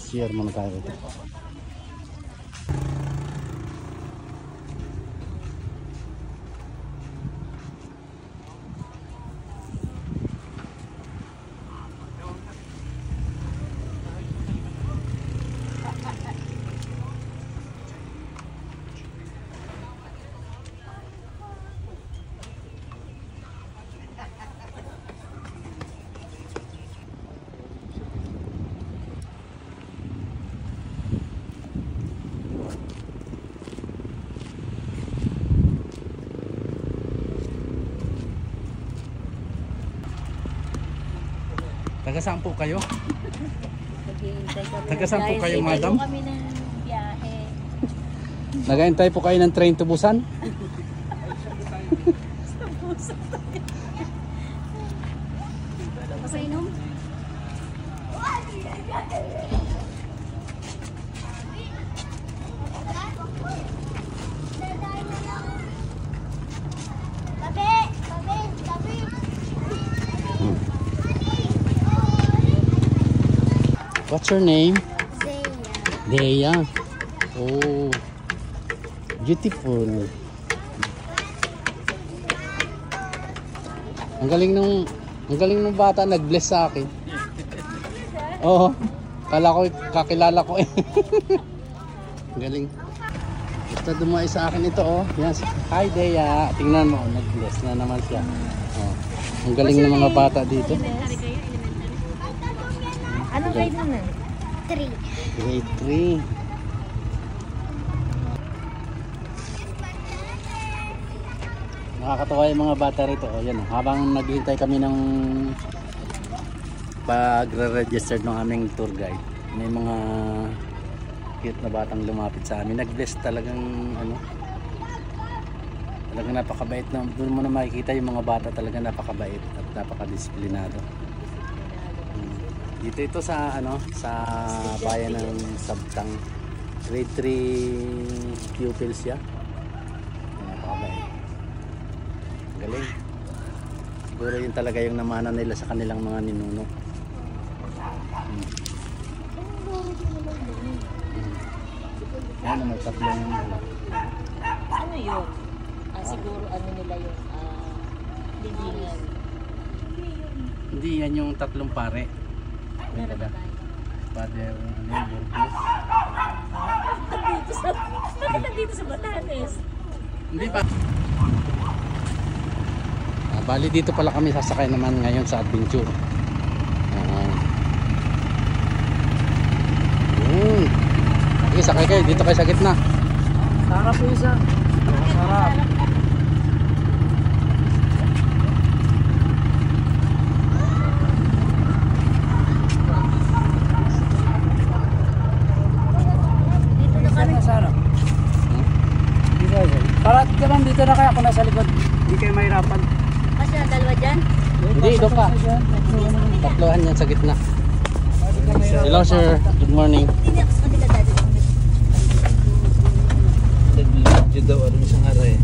Share muna tayo dito. Taga saan po kayo? Taga saan po kayo, madam? Kami ng biyahe. Nag-aantay po kayo ng train to Busan? Pasainom? What's your name? Zeya. Deya. Oh, beautiful. Ang galing nung bata nag-bless sa akin. Oo. Kakilala ko eh. Ang galing. Basta dumay sa akin ito oh. Yan. Hi Deya. Tingnan mo, nag-bless na naman siya. Oh. Ang galing ng mga bata dito. Anong grade mo na? 3. Grade 3. Nakakatawa yung mga bata rito. O, yan, habang naghihintay kami ng pagre-register ng aming tour guide, may mga cute na batang lumapit sa amin. Nag-bless talagang ano, talagang napakabait na. Doon mo na makikita yung mga bata talaga napakabait at napakadisiplinado. Dito ito sa ano, sa bayan ng Sabtang. Grade 3 pupils siya. Napakabait. Galing. Siguro yun talaga yung namana nila sa kanilang mga ninuno. Yan, may tatlong Ano yun? Siguro ano nila yung libingan. hindi yan yung tatlong pare. Meron ba tayo? Father, ano yung Burgos? Bakit nandito sa Batanes? Hindi pa. Bali dito pala kami sasakay naman ngayon sa adventure. Sige, sakay kayo. Dito kayo sa gitna. Sarap po isa. Sarap. Dito na kami. Sarap. Dito kayo. Para naman dito na kaya ako nasa likod. Hindi kayo mahirapan. Kasi na dalawa dyan? Hindi, doon pa. Tatlohan yan sa gitna. Hello sir, good morning. Hindi ka dati. Nag-video daw ano isang araw eh.